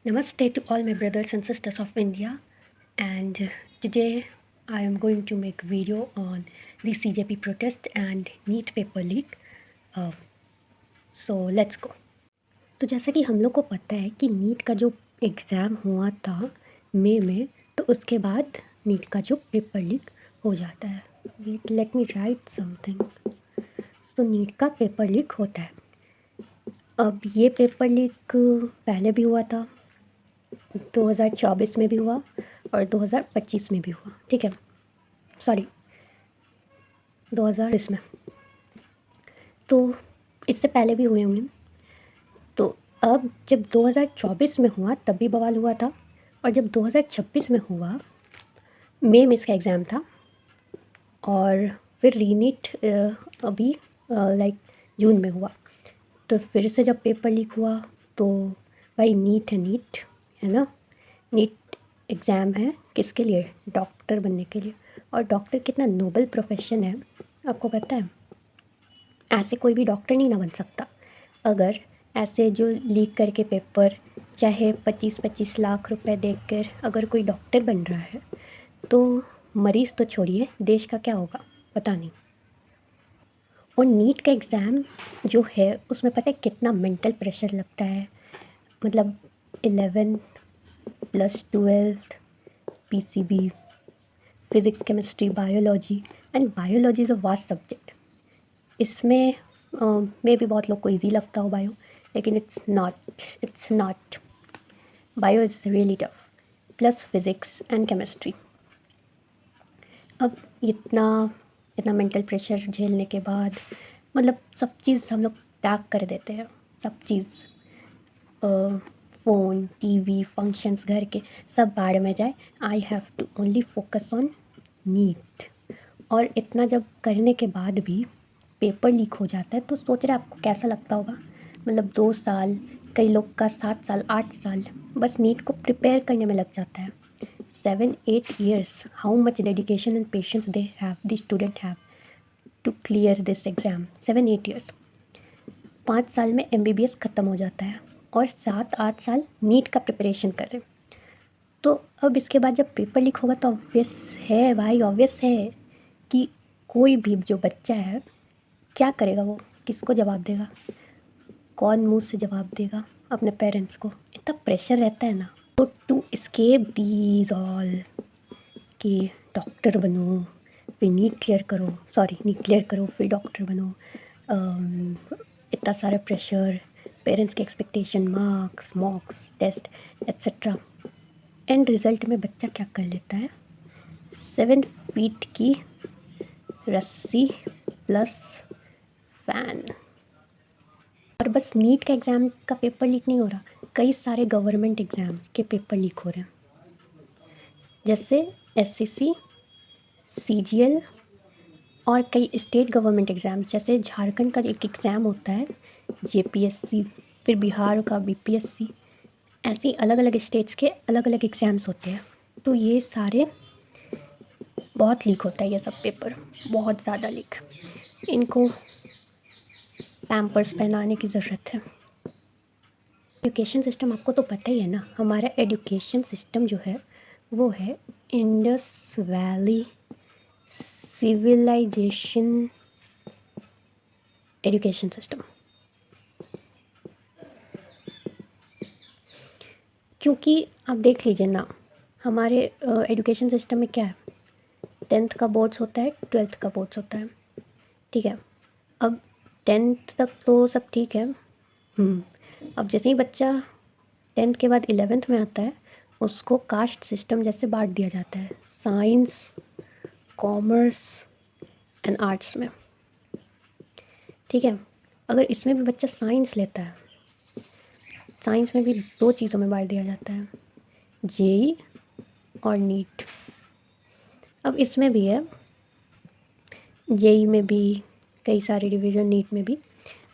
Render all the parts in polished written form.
Namaste to all my brothers and sisters of India, and today I am going to make video on the CJP protest and NEET paper leak. So let's go. तो जैसा कि हम लोग को पता है कि NEET का जो एग्ज़ाम हुआ था मई में, तो उसके बाद नीट का जो पेपर लीक हो जाता है. Wait, let me write something. तो नीट का पेपर लीक होता है. अब ये पेपर लीक पहले भी हुआ था, 2024 में भी हुआ और 2025 में भी हुआ. ठीक है, सॉरी 2020 में. तो इससे पहले भी हुए होंगे. तो अब जब 2024 में हुआ तब भी बवाल हुआ था, और जब 2026 में हुआ मई में इसका एग्ज़ाम था, और फिर रीनीट अभी लाइक जून में हुआ. तो फिर से जब पेपर लीक हुआ तो भाई नीट है ना. नीट एग्ज़ाम है किसके लिए? डॉक्टर बनने के लिए. और डॉक्टर कितना नोबल प्रोफेशन है आपको पता है. ऐसे कोई भी डॉक्टर नहीं ना बन सकता. अगर ऐसे जो लीक करके पेपर चाहे 25-25 लाख रुपए देकर अगर कोई डॉक्टर बन रहा है, तो मरीज़ तो छोड़िए, देश का क्या होगा पता नहीं. और नीट का एग्ज़ाम जो है उसमें पता है कितना मेंटल प्रेशर लगता है. मतलब 11 + 12 PCB, physics, chemistry, biology. And biology is a vast subject. इसमें मे भी बहुत लोग को ईजी लगता हो बायो, लेकिन it's not. Bio is really tough. Plus physics and chemistry. अब इतना मेंटल प्रेशर झेलने के बाद मतलब सब चीज़ हम लोग त्याग कर देते हैं. सब चीज़, फ़ोन, टीवी, फंक्शंस, घर के सब बाढ़ में जाए. I have to only focus on NEET. और इतना जब करने के बाद भी पेपर लीक हो जाता है तो सोच रहे आपको कैसा लगता होगा. मतलब 2 साल, कई लोग का 7 साल, 8 साल बस नीट को प्रिपेयर करने में लग जाता है. 7-8 years. How much dedication and patience the student have to clear this exam. 7-8 years. 5 साल में MBBS ख़त्म हो जाता है और 7-8 साल नीट का प्रिपरेशन कर रहे. तो अब इसके बाद जब पेपर लीक होगा तो ऑब्वियस है कि कोई भी जो बच्चा है क्या करेगा. वो किसको जवाब देगा? कौन मुँह से जवाब देगा? अपने पेरेंट्स को. इतना प्रेशर रहता है ना. तो टू एस्केप दीज ऑल कि डॉक्टर बनो, फिर नीट क्लियर करो, फिर डॉक्टर बनो. इतना सारा प्रेशर, पेरेंट्स के expectation, marks, mocks test etcetera. And result में बच्चा क्या कर लेता है? 7 फीट की रस्सी प्लस फ़ैन. और बस नीट का एग्ज़ाम का पेपर लीक नहीं हो रहा, कई सारे गवर्नमेंट एग्ज़ाम्स के पेपर लीक हो रहे हैं. जैसे SCC, CGL और कई स्टेट गवर्नमेंट एग्ज़ाम्स. जैसे झारखंड का एक एग्ज़ाम होता है JPSC, फिर बिहार का BPSC. ऐसे अलग अलग स्टेट्स के अलग अलग एग्ज़ाम्स होते हैं. तो ये सारे बहुत लीक होता है. ये सब पेपर बहुत ज़्यादा लीक. इनको पैम्पर्स पहनाने की ज़रूरत है. एजुकेशन सिस्टम आपको तो पता ही है ना. हमारा एजुकेशन सिस्टम जो है वो है Indus Valley Civilisation education system. क्योंकि आप देख लीजिए ना, हमारे एजुकेशन सिस्टम में क्या है. 10th का बोर्ड्स होता है, 12th का बोर्ड्स होता है. ठीक है. अब 10th तक तो सब ठीक है. अब जैसे ही बच्चा 10th के बाद 11th में आता है, उसको कास्ट सिस्टम जैसे बांट दिया जाता है, साइंस, कॉमर्स एंड आर्ट्स में. ठीक है. अगर इसमें भी बच्चा साइंस लेता है, साइंस में भी 2 चीज़ों में बांट दिया जाता है, JEE और नीट. अब इसमें भी है, JEE में भी कई सारे डिवीज़न, नीट में भी.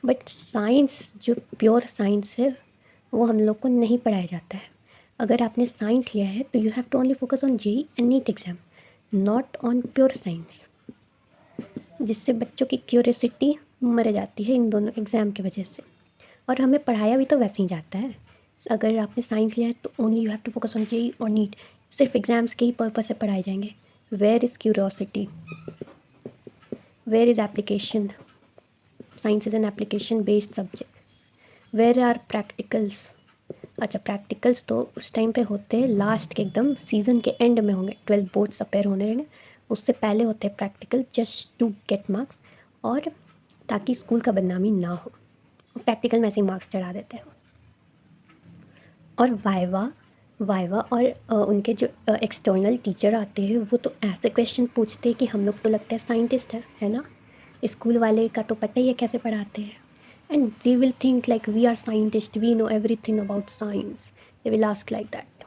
बट साइंस जो प्योर साइंस है वो हम लोग को नहीं पढ़ाया जाता है. अगर आपने साइंस लिया है तो you have to only focus on JEE and NEET exam, not on pure science. जिससे बच्चों की क्यूरियोसिटी मर जाती है इन दोनों एग्ज़ाम की वजह से. और हमें पढ़ाया भी तो वैसे ही जाता है. अगर आपने साइंस लिया है तो only you have to focus on JEE और नीट, सिर्फ एग्ज़ाम्स के ही पर्पज़ से पढ़ाए जाएंगे. Where is curiosity, where is application, science is an application based subject. Where are practicals, अच्छा प्रैक्टिकल्स तो उस टाइम पे होते हैं लास्ट के एकदम सीज़न के एंड में होंगे, 12 बोर्ड्स अपेयर होने रहेंगे, उससे पहले होते हैं practical just to get marks, और ताकि स्कूल का बदनामी ना हो, प्रैक्टिकल में ऐसे ही मार्क्स चढ़ा देते हैं. और वाइवा, वाइवा और उनके जो एक्सटर्नल टीचर आते हैं वो तो ऐसे क्वेश्चन पूछते हैं कि हम लोग तो लगता है साइंटिस्ट है ना. स्कूल वाले का तो पता ही है कैसे पढ़ाते हैं. And they will think like we are scientist, we know everything about science, they will ask like that.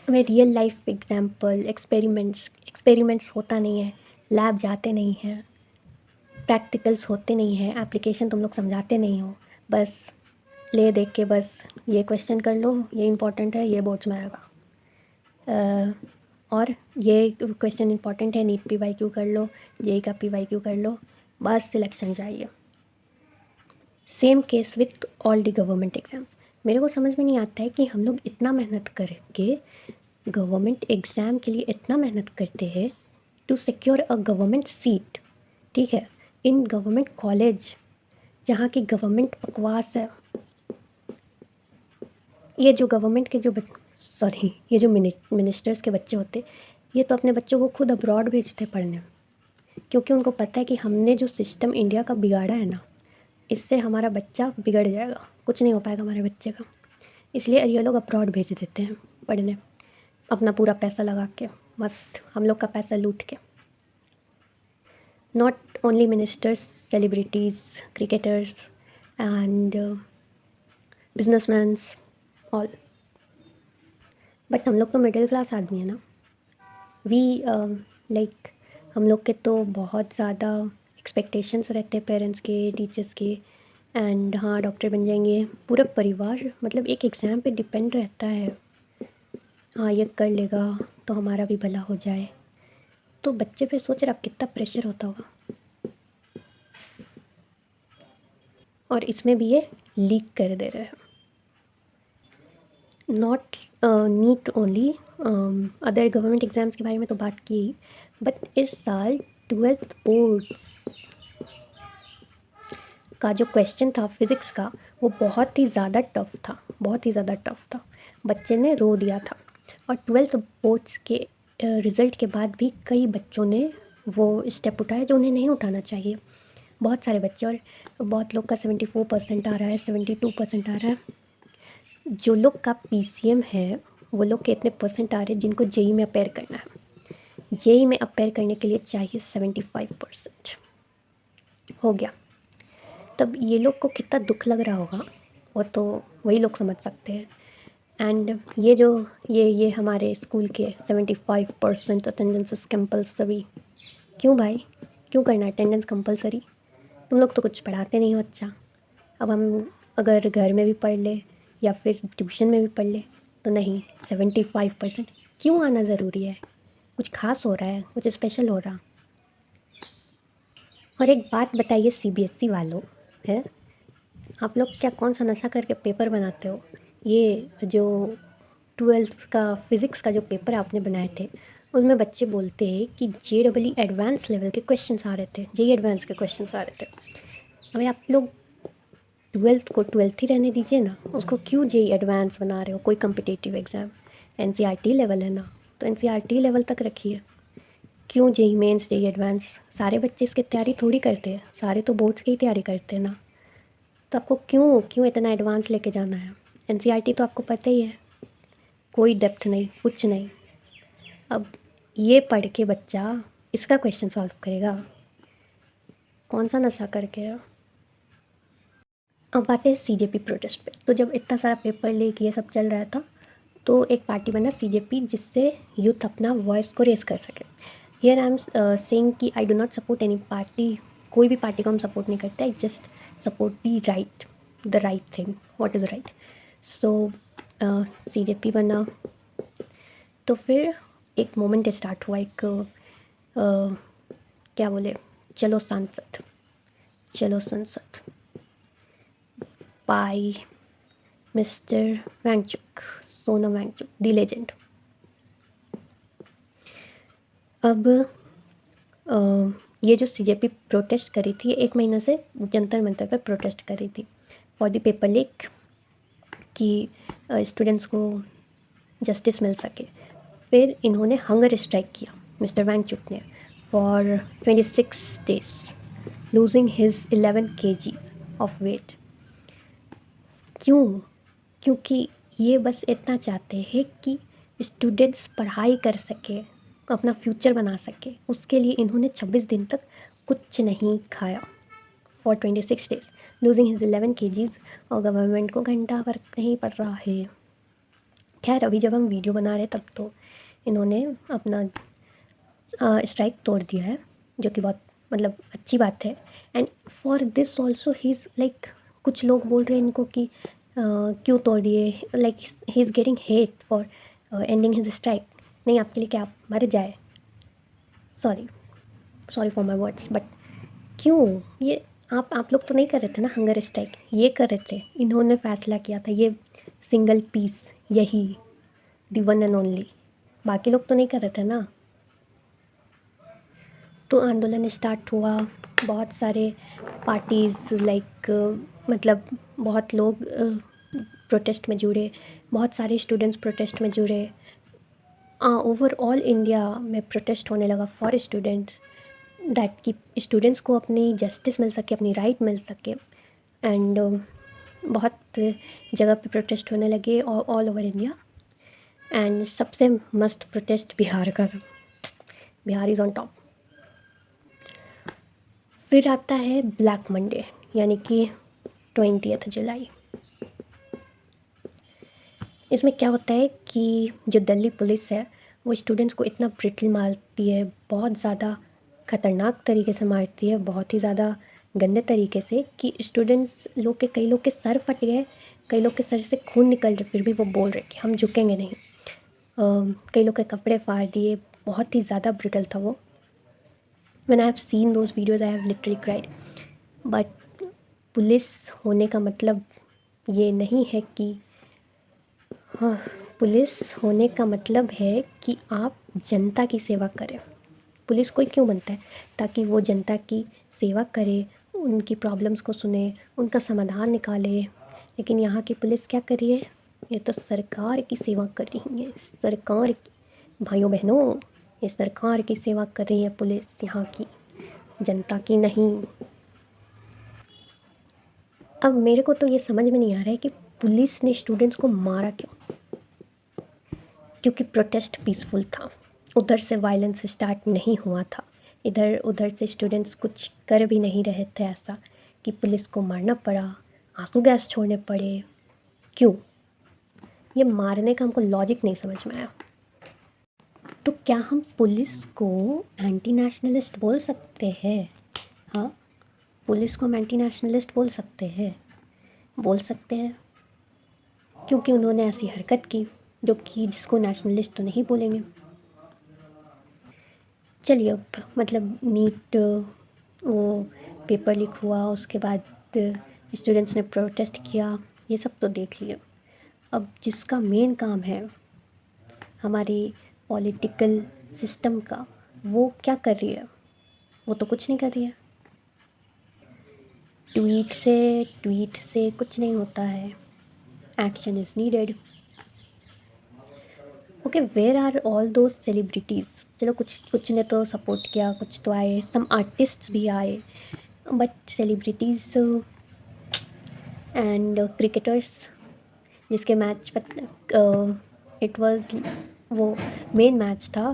हमें रियल लाइफ एग्जाम्पल, एक्सपेरिमेंट्स होता नहीं है, लैब जाते नहीं हैं, प्रैक्टिकल्स होते नहीं हैं, एप्लीकेशन तुम लोग समझाते नहीं हो, बस ले देख के बस ये क्वेश्चन कर लो, ये इंपॉर्टेंट है, ये बोर्ड्स में आएगा, और ये क्वेश्चन इंपॉर्टेंट है, नीट PYQ कर लो, जेई का PYQ कर लो, बस सिलेक्शन चाहिए. Same case with all the government exams. मेरे को समझ में नहीं आता है कि हम लोग इतना मेहनत करके गवर्नमेंट एग्ज़ाम के लिए इतना मेहनत करते हैं to secure a government seat, ठीक है, इन गवर्नमेंट कॉलेज जहाँ की गवर्नमेंट बकवास है. ये जो गवर्नमेंट के जो ये जो मिनिस्टर्स के बच्चे होते, ये तो अपने बच्चों को खुद अब्रॉड भेजते पढ़ने, क्योंकि उनको पता है कि हमने जो सिस्टम इंडिया का बिगाड़ा है ना, इससे हमारा बच्चा बिगड़ जाएगा, कुछ नहीं हो पाएगा हमारे बच्चे का. इसलिए ये लोग अब्रॉड भेज देते हैं पढ़ने, अपना पूरा पैसा लगा के, मस्त हम लोग का पैसा लूट के. Not only ministers, celebrities, cricketers and businessman's all. But हम लोग तो मिडिल क्लास आदमी है ना. वी लाइक हम लोग के तो बहुत ज़्यादा एक्सपेक्टेशंस रहते हैं पेरेंट्स के, टीचर्स के. एंड हाँ डॉक्टर बन जाएंगे, पूरा परिवार मतलब एक एग्ज़ाम पे डिपेंड रहता है. हाँ ये कर लेगा तो हमारा भी भला हो जाए. तो बच्चे पे सोच रहे आप कितना प्रेशर होता होगा. और इसमें भी ये लीक कर दे रहे हैं. Not NEET only, other government exams के बारे में तो बात की, बट इस साल 12th बोर्ड्स का जो क्वेश्चन था फिज़िक्स का, वो बहुत ही ज़्यादा टफ था, बहुत ही ज़्यादा टफ था. बच्चे ने रो दिया था. और 12th बोर्ड्स के रिज़ल्ट के बाद भी कई बच्चों ने वो स्टेप उठाया जो उन्हें नहीं उठाना चाहिए. बहुत सारे बच्चे, और बहुत लोग का 74% आ रहा है, 72% आ रहा है. जो लोग का PCM है वो लोग के इतने परसेंट आ रहे हैं जिनको जेई में अपेयर करना है. जेई में अपेयर करने के लिए चाहिए 75% हो गया. तब ये लोग को कितना दुख लग रहा होगा वो तो वही लोग समझ सकते हैं. एंड ये जो ये हमारे स्कूल के 75% अटेंडेंस कंपल्सरी. क्यों भाई, क्यों करना अटेंडेंस कंपल्सरी? तुम लोग तो कुछ पढ़ाते नहीं हो. अच्छा अब हम अगर घर में भी पढ़ ले या फिर ट्यूशन में भी पढ़ ले तो नहीं, 75% क्यों आना ज़रूरी है? कुछ खास हो रहा है, कुछ स्पेशल हो रहा? और एक बात बताइए CBSE वालों, है आप लोग क्या कौन सा नशा करके पेपर बनाते हो? ये जो 12th का फिज़िक्स का जो पेपर आपने बनाए थे उसमें बच्चे बोलते हैं कि JEE एडवांस लेवल के क्वेश्चंस आ रहे थे, JEE एडवांस के क्वेश्चंस आ रहे थे. अभी आप लोग 12th को 12th ही रहने दीजिए ना, उसको क्यों JEE एडवांस बना रहे हो? कोई कम्पिटिटिव एग्ज़ाम NCERT लेवल है ना, तो NCERT लेवल तक रखिए. क्यों JEE मेंस, JEE एडवांस? सारे बच्चे इसकी तैयारी थोड़ी करते हैं, सारे तो बोर्ड्स की ही तैयारी करते हैं ना. तो आपको क्यों इतना एडवांस लेके जाना है? NCERT तो आपको पता ही है, कोई डेप्थ नहीं, कुछ नहीं. अब ये पढ़ के बच्चा इसका क्वेश्चन सॉल्व करेगा? कौन सा नशा करके? अब आते हैं CJP प्रोटेस्ट पे. तो जब इतना सारा पेपर लीक ये सब चल रहा था तो एक पार्टी बना CJP जिससे यूथ अपना वॉइस को रेस कर सके. हियर आई एम सेइंग कि I do not support any party. कोई भी पार्टी को हम सपोर्ट नहीं करते. I just support the right thing, what is right. So CJP बना. तो फिर एक मोमेंट स्टार्ट हुआ, एक क्या बोले, चलो संसद by mister Wangchuk, Sonam Wangchuk, the legend. अब ये जो सीजेपी प्रोटेस्ट करी थी, 1 महीने से जंतर मंतर पर प्रोटेस्ट कर रही थी फॉर द पेपर लीक, कि स्टूडेंट्स को जस्टिस मिल सके। फिर इन्होंने हंगर स्ट्राइक किया मिस्टर वांगचुक ने for 26 days, losing his 11 kg of weight. क्यों? क्योंकि ये बस इतना चाहते हैं कि स्टूडेंट्स पढ़ाई कर सके, अपना फ्यूचर बना सके। उसके लिए इन्होंने 26 दिन तक कुछ नहीं खाया for 26 days, losing his 11 kgs। और गवर्नमेंट को घंटा फर्क नहीं पड़ रहा है। खैर अभी जब हम वीडियो बना रहे तब तो इन्होंने अपना स्ट्राइक तोड़ दिया है, जो कि बहुत मतलब अच्छी बात है। And for this also he is like, कुछ लोग बोल रहे हैं इनको कि क्यों तोड़ दिए, like he is getting hate for ending his strike. नहीं, आपके लिए क्या आप मर जाए, sorry for my words, but क्यों? ये आप लोग तो नहीं कर रहे थे ना हंगर स्ट्राइक, ये कर रहे थे। इन्होंने फैसला किया था, ये सिंगल पीस, यही दी वन एंड ओनली। बाकी लोग तो नहीं कर रहे थे ना। तो आंदोलन स्टार्ट हुआ, बहुत सारे पार्टीज़ लाइक मतलब बहुत लोग प्रोटेस्ट में जुड़े, बहुत सारे स्टूडेंट्स प्रोटेस्ट में जुड़े। ओवरऑल इंडिया में प्रोटेस्ट होने लगा फॉर स्टूडेंट्स, दैट कि स्टूडेंट्स को अपनी जस्टिस मिल सके, अपनी राइट मिल सके। एंड बहुत जगह पे प्रोटेस्ट होने लगे ऑल ओवर इंडिया। एंड सबसे मस्त प्रोटेस्ट बिहार का था, बिहार इज़ ऑन टॉप। फिर आता है ब्लैक मंडे, यानी कि 20 जुलाई। इसमें क्या होता है कि जो दिल्ली पुलिस है वो स्टूडेंट्स को इतना ब्रिटल मारती है, बहुत ज़्यादा ख़तरनाक तरीके से मारती है, बहुत ही ज़्यादा गंदे तरीके से, कि स्टूडेंट्स लोग के, कई लोग के सर फट गए, कई लोग के सर से खून निकल रहे, फिर भी वो बोल रहे कि हम झुकेंगे नहीं। कई लोग के कपड़े फाड़ दिए, बहुत ही ज़्यादा ब्रिटल था वो। When I have seen those videos I have literally cried. But police होने का मतलब ये नहीं है कि, हाँ, पुलिस होने का मतलब है कि आप जनता की सेवा करें। पुलिस कोई क्यों बनता है? ताकि वो जनता की सेवा करे, उनकी प्रॉब्लम्स को सुने, उनका समाधान निकाले। लेकिन यहाँ की पुलिस क्या कर रही है? ये तो सरकार की सेवा कर रही है, सरकार की, भाइयों बहनों, ये सरकार की सेवा कर रही है पुलिस, यहाँ की, जनता की नहीं। अब मेरे को तो ये समझ में नहीं आ रहा है कि पुलिस ने स्टूडेंट्स को मारा क्यों? क्योंकि प्रोटेस्ट पीसफुल था, उधर से वायलेंस स्टार्ट नहीं हुआ था, इधर उधर से स्टूडेंट्स कुछ कर भी नहीं रहे थे ऐसा कि पुलिस को मारना पड़ा, आंसू गैस छोड़ने पड़े। क्यों? ये मारने का हमको लॉजिक नहीं समझ में आया। तो क्या हम पुलिस को एंटी नेशनलिस्ट बोल सकते हैं? हाँ, पुलिस को हम एंटी नेशनलिस्ट बोल सकते हैं, बोल सकते हैं, क्योंकि उन्होंने ऐसी हरकत की जो कि जिसको नेशनलिस्ट तो नहीं बोलेंगे। चलिए, अब मतलब नीट वो पेपर लीक हुआ, उसके बाद स्टूडेंट्स ने प्रोटेस्ट किया, ये सब तो देख लिया। अब जिसका मेन काम है हमारी पॉलिटिकल सिस्टम का, वो क्या कर रही है? वो तो कुछ नहीं कर रही है। ट्वीट से कुछ नहीं होता है, action is needed. Okay, where are all those celebrities? चलो कुछ ने तो सपोर्ट किया, कुछ तो आए, सम आर्टिस्ट्स भी आए, बट सेलिब्रिटीज़ एंड क्रिकेटर्स जिसके मैच इट वाज, वो मेन मैच था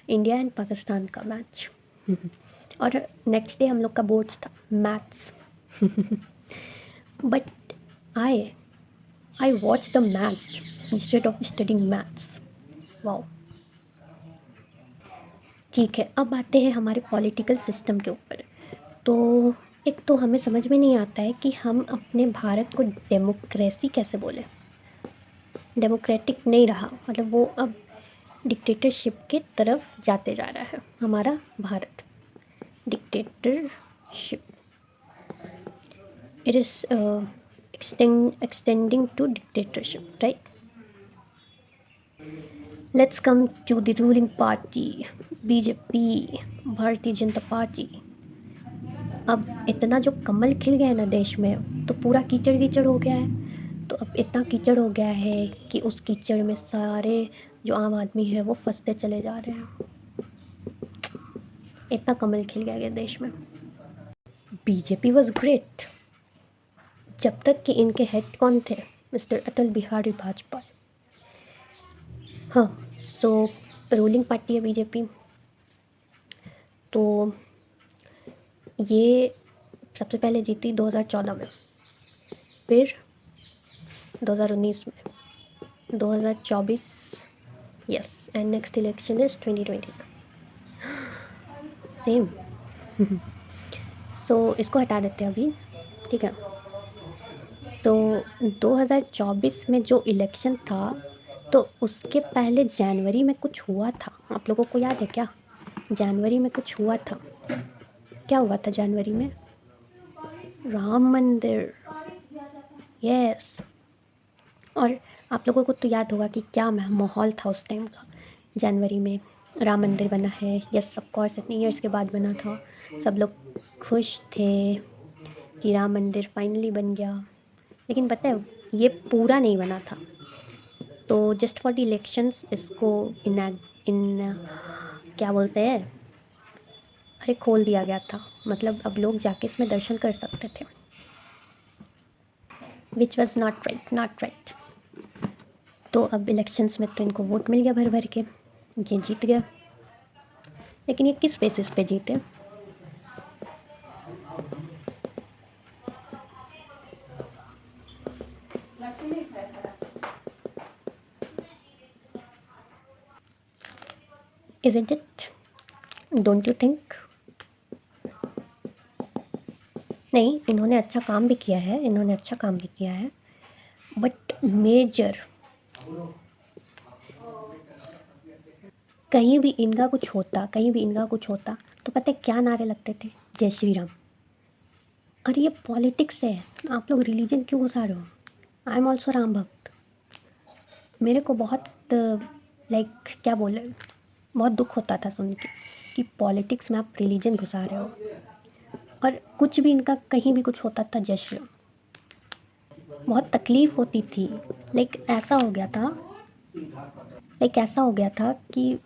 इंडिया एंड पाकिस्तान का मैच। और नेक्स्ट डे हम लोग का बोर्ड्स था, maths. But I watch the match instead of studying maths. Wow, ठीक है। अब आते हैं हमारे पॉलिटिकल सिस्टम के ऊपर। तो एक तो हमें समझ में नहीं आता है कि हम अपने भारत को डेमोक्रेसी कैसे बोलें। डेमोक्रेटिक नहीं रहा, मतलब वो अब डिक्टेटरशिप के तरफ जाते जा रहा है हमारा Bharat. Dictatorship, it is extending to dictatorship, right? Let's come to the ruling party, BJP, Bharatiya Janata party. अब इतना जो कमल खिल गया है ना देश में, तो पूरा कीचड़ कीचड़ हो गया है. तो अब इतना कीचड़ हो गया है कि उस कीचड़ में सारे जो आम आदमी है वो फंसते चले जा रहे हैं. इतना कमल खिल गया है देश में. बीजेपी वॉज ग्रेट जब तक कि इनके हेड कौन थे, मिस्टर अटल बिहारी वाजपेयी. हाँ, सो रूलिंग पार्टी है बीजेपी. तो ये सबसे पहले जीती 2014 में, फिर 2019 में, 2024, yes, and next election is 2020. Same. So इसको हटा देते हैं अभी, ठीक है. तो 2024 में जो इलेक्शन था, तो उसके पहले जनवरी में कुछ हुआ था. आप लोगों को याद है क्या? जनवरी में कुछ हुआ था. क्या हुआ था जनवरी में? राम मंदिर. यस. और आप लोगों को तो याद होगा कि क्या माहौल था उस टाइम का. जनवरी में राम मंदिर बना है. यस, ऑफ कोर्स, इतने ईयर्स के बाद बना था. सब लोग खुश थे कि राम मंदिर फाइनली बन गया. लेकिन पता है, ये पूरा नहीं बना था. तो जस्ट फॉर द इलेक्शंस इसको इन क्या बोलते हैं, अरे खोल दिया गया था. मतलब अब लोग जाके इसमें दर्शन कर सकते थे, विच वॉज नॉट राइट. तो अब इलेक्शंस में तो इनको वोट मिल गया भर भर के, ये जीत गया. लेकिन ये किस बेसिस पे जीते? Isn't it? Don't you think? नहीं, इन्होंने अच्छा काम भी किया है, बट मेजर कहीं भी इनका कुछ होता तो पता है क्या नारे लगते थे? जय श्री राम. अरे ये पॉलिटिक्स है, आप लोग रिलीजन क्यों घुसा रहे हो? आई एम ऑल्सो राम भक्त. मेरे को बहुत क्या बोले, बहुत दुख होता था सुन के कि पॉलिटिक्स में आप रिलीजन घुसा रहे हो. और कुछ भी इनका कहीं भी कुछ होता था, जय श्री राम. बहुत तकलीफ़ होती थी. ऐसा हो गया था कि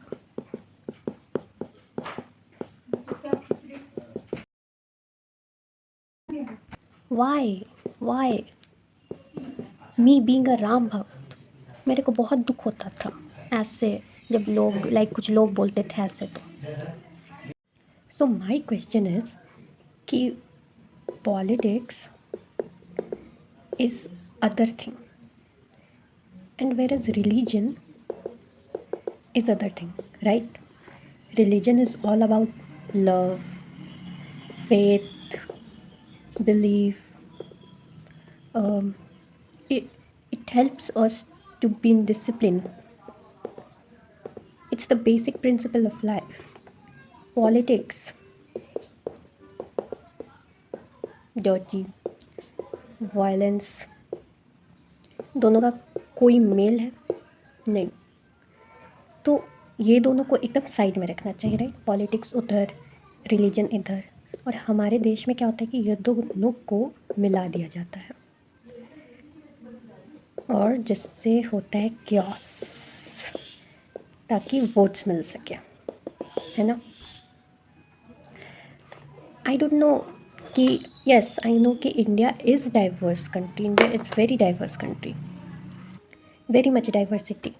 why me being a Ram भक्त, मेरे को बहुत दुख होता था ऐसे जब लोग कुछ लोग बोलते थे ऐसे. तो सो माई क्वेश्चन इज़ कि politics is other thing and whereas religion is other thing, right? Religion is all about love, faith, belief. It helps us to be in discipline. It's the basic principle of life. Politics, dirty, violence, दोनों का कोई mail है नहीं. तो ये दोनों को एकदम साइड में रखना चाहिए, राइट? पॉलिटिक्स उधर, रिलीजन इधर. और हमारे देश में क्या होता है कि ये दोनों को मिला दिया जाता है और जिससे होता है क्योस, ताकि वोट्स मिल सके, है ना? आई डोंट नो कि यस, आई नो कि India is diverse country. India is very diverse country, very much diversity.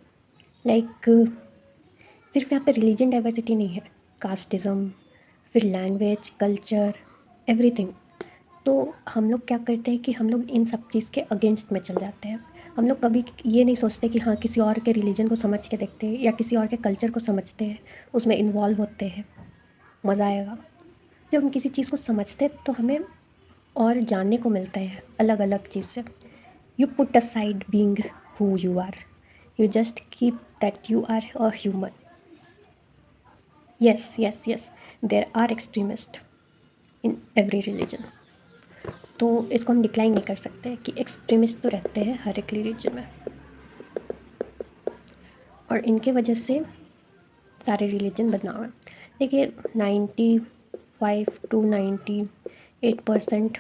सिर्फ यहाँ पे रिलीजन डाइवर्सिटी नहीं है, कास्टिज़म, फिर लैंग्वेज, कल्चर, एवरीथिंग. तो हम लोग क्या करते हैं कि हम लोग इन सब चीज़ के अगेंस्ट में चल जाते हैं. हम लोग कभी ये नहीं सोचते कि हाँ किसी और के रिलीजन को समझ के देखते हैं या किसी और के कल्चर को समझते हैं, उसमें इन्वॉल्व होते हैं. मज़ा आएगा जब हम किसी चीज़ को समझते हैं, तो हमें और जानने को मिलता है अलग अलग चीज़ से. You put aside being who you are, you just keep that you are a human. yes, there are extremists in every religion, तो इसको हम डिक्लाइन नहीं कर सकते कि एक्सट्रीमिस्ट तो रहते हैं हर एक रिलीजन में, और इनके वजह से सारे रिलीजन बदनाम हैं। देखिए 95 to 98%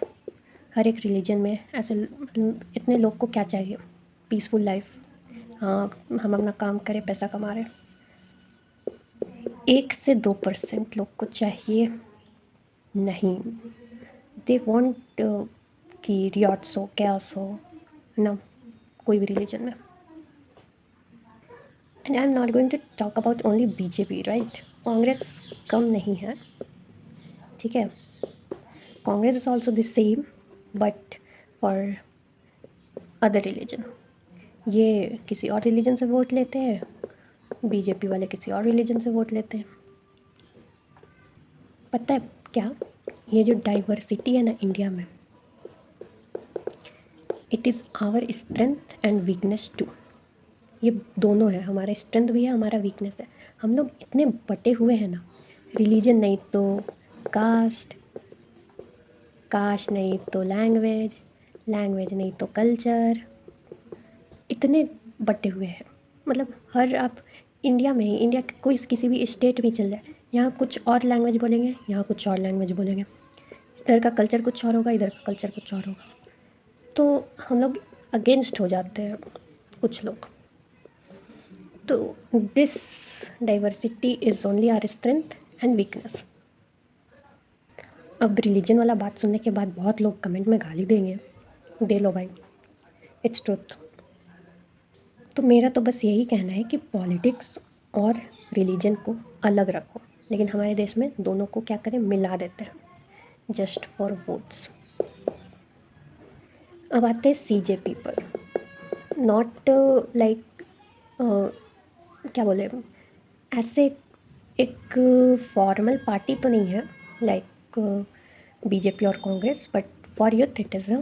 हर एक रिलीजन में ऐसे इतने लोग को क्या चाहिए, पीसफुल लाइफ। हाँ, हम अपना काम करें, पैसा कमा रहे। 1 से 2% लोग को चाहिए नहीं, दे वॉन्ट कि रियॉट्स हो, कैओस हो ना, कोई भी रिलीजन में। And I am not going to talk about only BJP, right. Congress कम नहीं है, ठीक है। Congress is also the same but for other religion. ये किसी और रिलीजन से वोट लेते हैं, बीजेपी वाले किसी और रिलीजन से वोट लेते हैं। पता है क्या, ये जो डाइवर्सिटी है ना इंडिया में, it is our strength and weakness too. ये दोनों है, हमारा स्ट्रेंथ भी है, हमारा वीकनेस है। हम लोग इतने बटे हुए हैं ना, रिलीजन नहीं तो कास्ट, कास्ट नहीं तो लैंग्वेज, लैंग्वेज नहीं तो कल्चर, इतने बटे हुए हैं। मतलब हर आप इंडिया में ही, इंडिया के कोई किसी भी स्टेट में चल जाए, यहाँ कुछ और लैंग्वेज बोलेंगे, यहाँ कुछ और लैंग्वेज बोलेंगे, इधर का कल्चर कुछ और होगा, इधर का कल्चर कुछ और होगा। तो हम लोग अगेंस्ट हो जाते हैं कुछ लोग। तो this diversity is only our strength and weakness. अब रिलीजन वाला बात सुनने के बाद बहुत लोग कमेंट में गाली देंगे, दे लो भाई, इट्स ट्रुथ। तो मेरा तो बस यही कहना है कि पॉलिटिक्स और रिलीजन को अलग रखो, लेकिन हमारे देश में दोनों को क्या करें, मिला देते हैं जस्ट फॉर वोट्स। अब आते हैं सीजेपी पर। नॉट लाइक क्या बोले, ऐसे एक फॉर्मल पार्टी तो नहीं है लाइक बीजेपी और Congress, but for youth it is a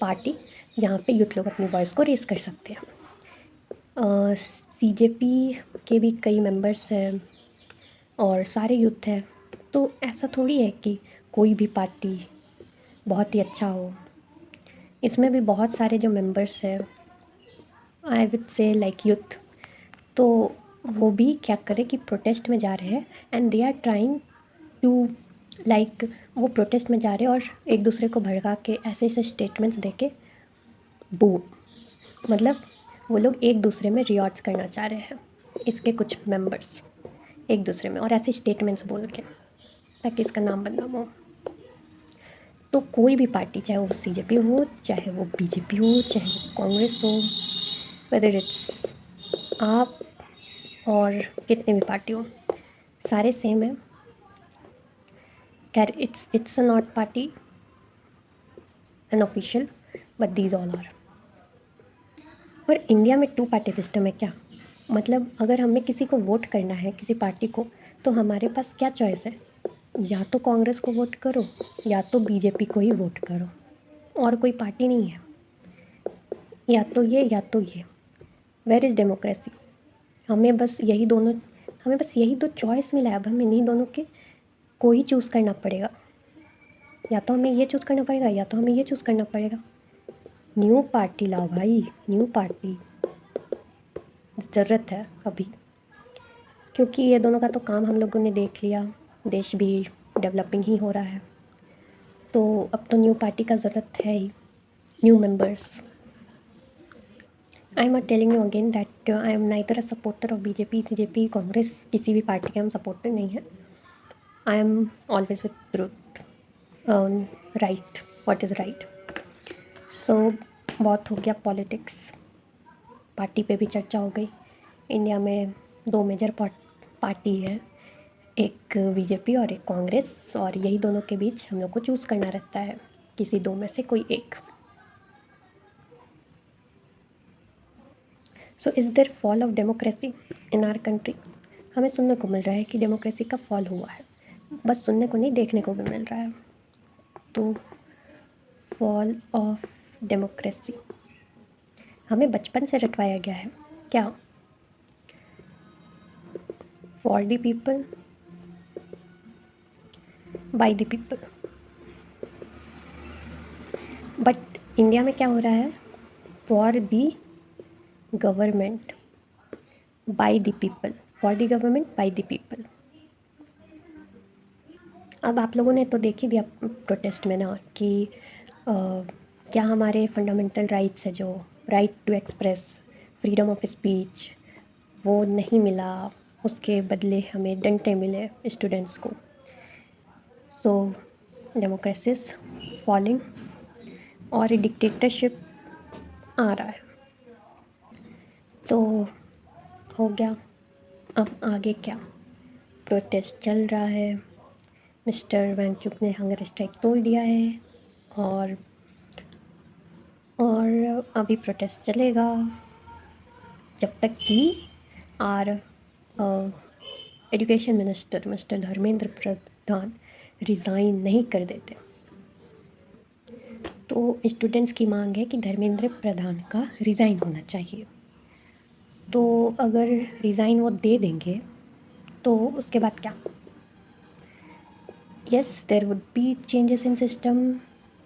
party जहाँ पे यूथ लोग अपनी वॉइस को रेस कर सकते हैं। सीजेपी के भी कई मेंबर्स हैं और सारे यूथ हैं, तो ऐसा थोड़ी है कि कोई भी पार्टी बहुत ही अच्छा हो। इसमें भी बहुत सारे जो मेंबर्स हैं, I would say like youth, तो वो भी क्या करें कि प्रोटेस्ट में जा रहे हैं and they are trying to like, वो प्रोटेस्ट में जा रहे हैं और एक दूसरे को भड़का के ऐसे ऐसे स्टेटमेंट्स दे के बू, मतलब वो लोग एक दूसरे में रियॉट्स करना चाह रहे हैं, इसके कुछ मेंबर्स एक दूसरे में, और ऐसे स्टेटमेंट्स बोल के ताकि इसका नाम बदनाम हो। तो कोई भी पार्टी, चाहे वो सीजेपी हो, चाहे वो बीजेपी हो, चाहे वो कांग्रेस हो, वेदर इट्स आप और कितने भी पार्टी हो, सारे सेम है। खैर it's a not party an official, but these all are. पर इंडिया में 2 पार्टी सिस्टम है क्या? मतलब अगर हमें किसी को वोट करना है, किसी पार्टी को, तो हमारे पास क्या चॉइस है, या तो कांग्रेस को वोट करो या तो बीजेपी को ही वोट करो, और कोई पार्टी नहीं है, या तो ये या तो ये। Where is democracy? हमें बस यही दो चॉइस मिला है, अब हमें इन्हीं दोनों के कोई चूज़ करना पड़ेगा, या तो हमें ये चूज़ करना पड़ेगा या तो हमें ये चूज़ करना पड़ेगा। न्यू पार्टी लाओ भाई, न्यू पार्टी ज़रूरत है अभी, क्योंकि ये दोनों का तो काम हम लोगों ने देख लिया, देश भी डेवलपिंग ही हो रहा है, तो अब तो न्यू पार्टी का ज़रूरत है ही, new members. I am not telling you again that I am neither a supporter of BJP, CJP, Congress, किसी भी पार्टी के हम सपोर्टर नहीं हैं। I am always with truth, right, what is right. So बहुत हो गया पॉलिटिक्स, पार्टी पे भी चर्चा हो गई। इंडिया में 2 मेजर पार्टी है, एक बीजेपी और एक कांग्रेस, और यही दोनों के बीच हम लोग को चूज़ करना रहता है, किसी 2 में से कोई एक। So is there fall of democracy in our country? हमें सुनने को मिल रहा है कि डेमोक्रेसी का फॉल हुआ है, बस सुनने को नहीं, देखने को भी मिल रहा है। तो फॉल ऑफ डेमोक्रेसी हमें बचपन से रटवाया गया है क्या? For the people, by the people. But India में क्या हो रहा है, for the government by the people, for the government by the people. अब आप लोगों ने तो देख ही दिया प्रोटेस्ट में ना कि क्या हमारे फंडामेंटल राइट्स है, जो right to express, freedom of speech, वो नहीं मिला, उसके बदले हमें डंडे मिले स्टूडेंट्स को। सो डेमोक्रेसी इज फॉलिंग और डिक्टेटरशिप आ रहा है। तो हो गया, अब आगे क्या, प्रोटेस्ट चल रहा है, मिस्टर वांगचुक ने हंगर स्ट्राइक तोड़ दिया है और अभी प्रोटेस्ट चलेगा जब तक कि our education minister mister Dharmendra Pradhan resign नहीं कर देते। तो स्टूडेंट्स की मांग है कि धर्मेंद्र प्रधान का रिज़ाइन होना चाहिए। तो अगर रिज़ाइन वो दे देंगे तो उसके बाद क्या, yes there would be changes in system,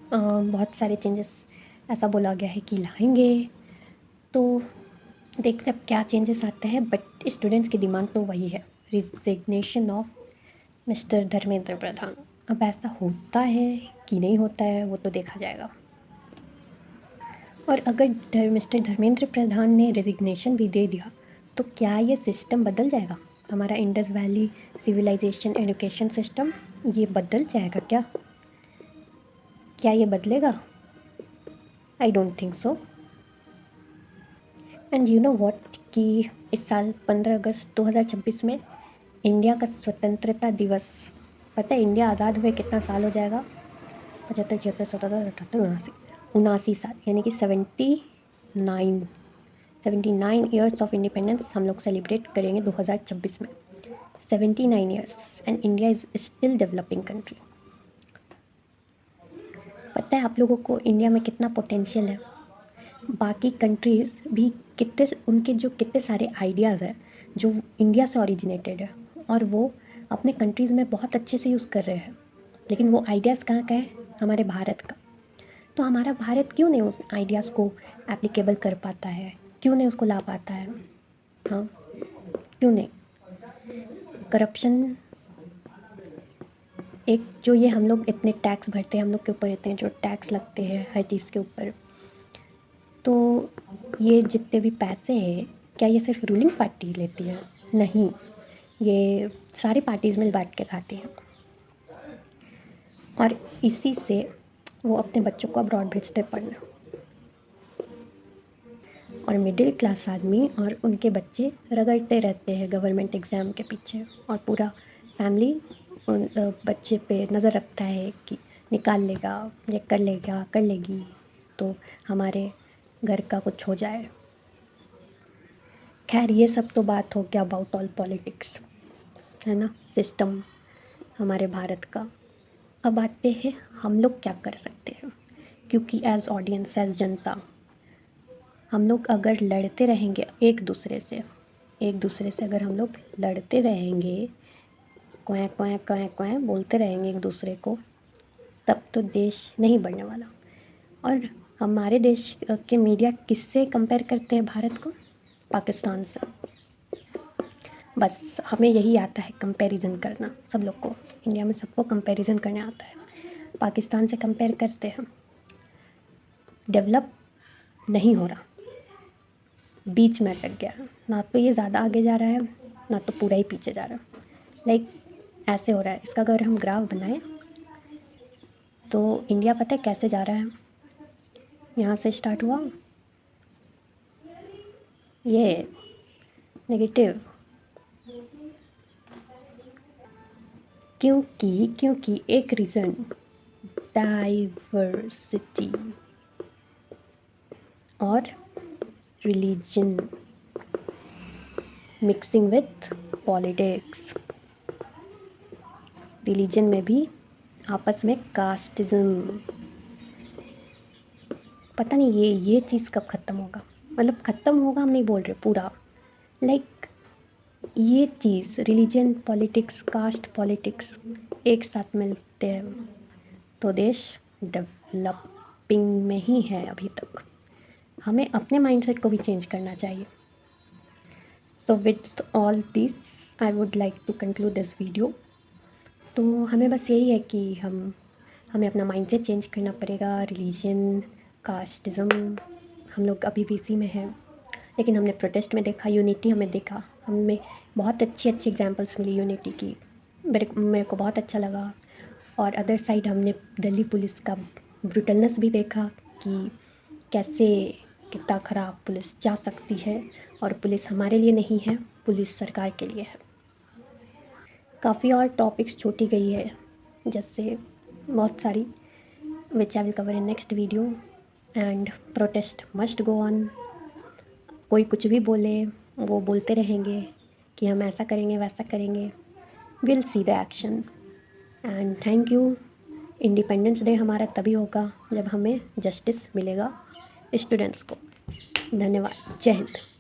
बहुत सारे चेंजेस ऐसा बोला गया है कि लाएंगे। तो देख जब क्या चेंजेस आते हैं, बट स्टूडेंट्स की डिमांड तो वही है, रिजिग्नेशन ऑफ मिस्टर धर्मेंद्र प्रधान। अब ऐसा होता है कि नहीं होता है वो तो देखा जाएगा। और अगर मिस्टर धर्मेंद्र प्रधान ने रेजिग्नेशन भी दे दिया तो क्या ये सिस्टम बदल जाएगा, हमारा Indus Valley Civilisation education system, ये बदल जाएगा क्या ये बदलेगा? I don't think so. And you know what कि इस साल 15 अगस्त 2026 में इंडिया का स्वतंत्रता दिवस, पता है इंडिया आज़ाद हुए कितना साल हो जाएगा? 75, 76, 77, 78, 79 साल, यानी कि 79 ईयर्स ऑफ इंडिपेंडेंस हम लोग सेलिब्रेट करेंगे 2026 में। 79 years and India is still developing country. पता है आप लोगों को इंडिया में कितना पोटेंशियल है? बाकी कंट्रीज़ भी कितने, उनके जो कितने सारे आइडियाज़ हैं जो इंडिया से ओरिजिनेटेड है और वो अपने कंट्रीज़ में बहुत अच्छे से यूज़ कर रहे हैं, लेकिन वो आइडियाज़ कहाँ का है? हमारे भारत का। तो हमारा भारत क्यों नहीं उस आइडियाज़ को एप्लीकेबल कर पाता है, क्यों नहीं उसको ला पाता है? हाँ, क्यों नहीं? करप्शन, एक जो ये हम लोग इतने टैक्स भरते हैं, हम लोग के ऊपर इतने जो टैक्स लगते हैं हर चीज़ के ऊपर, तो ये जितने भी पैसे हैं क्या ये सिर्फ रूलिंग पार्टी लेती है? नहीं, ये सारी पार्टीज़ मिल बांट के खाती हैं और इसी से वो अपने बच्चों को अब्रॉड भेजते पढ़ने। और मिडिल क्लास आदमी और उनके बच्चे रगड़ते रहते हैं गवर्नमेंट एग्ज़ाम के पीछे, और पूरा फैमिली उन बच्चे पे नज़र रखता है कि निकाल लेगा, ये कर लेगा, कर लेगी तो हमारे घर का कुछ हो जाए। खैर ये सब तो बात हो गया अबाउट ऑल पॉलिटिक्स, है ना, सिस्टम हमारे भारत का। अब आते हैं हम लोग क्या कर सकते हैं, क्योंकि एज ऑडियंस, एज जनता, हम लोग अगर लड़ते रहेंगे एक दूसरे से अगर हम लोग लड़ते रहेंगे, क्वैं क्वैं क्वैं क्वैं बोलते रहेंगे एक दूसरे को, तब तो देश नहीं बढ़ने वाला। और हमारे देश के मीडिया किससे कंपेयर करते हैं भारत को? पाकिस्तान से। बस हमें यही आता है कंपैरिजन करना, सब लोग को, इंडिया में सबको कंपैरिजन करने आता है। पाकिस्तान से कंपेयर करते हैं, डेवलप नहीं हो रहा, बीच में अटक गया, ना तो ये ज़्यादा आगे जा रहा है ना तो पूरा ही पीछे जा रहा है, लाइक ऐसे हो रहा है। इसका अगर हम ग्राफ बनाएं तो इंडिया पता है कैसे जा रहा है, यहाँ से स्टार्ट हुआ, ये नेगेटिव, क्योंकि एक रीज़न, डाइवर्सिटी और religion mixing with politics. Religion में भी आपस में कास्टिज्म, पता नहीं ये चीज़ कब ख़त्म होगा, मतलब ख़त्म होगा हम नहीं बोल रहे पूरा, लाइक ये चीज़ रिलीजन, पॉलिटिक्स, कास्ट पॉलिटिक्स एक साथ मिलते हैं तो देश डेवलप डेवलपिंग में ही है अभी तक। हमें अपने माइंडसेट को भी चेंज करना चाहिए। So with all this I would like to conclude this video. तो हमें बस यही है कि हमें अपना माइंडसेट चेंज करना पड़ेगा। रिलीजन, कास्टिज़म, हम लोग अभी भी इसी में हैं, लेकिन हमने प्रोटेस्ट में देखा यूनिटी, हमें देखा, हमें बहुत अच्छी अच्छी एग्जांपल्स मिली यूनिटी की। मेरे को बहुत अच्छा लगा। और अदर साइड हमने दिल्ली पुलिस का ब्रूटलनेस भी देखा कि कैसे कितना ख़राब पुलिस जा सकती है। और पुलिस हमारे लिए नहीं है, पुलिस सरकार के लिए है। काफ़ी और टॉपिक्स छूटी गई है, जैसे बहुत सारी, which I will cover in next video. And protest must go on. कोई कुछ भी बोले, वो बोलते रहेंगे कि हम ऐसा करेंगे वैसा करेंगे। Will see the action. And thank you. Independence day हमारा तभी होगा जब हमें जस्टिस मिलेगा स्टूडेंट्स को। धन्यवाद। जय हिंद।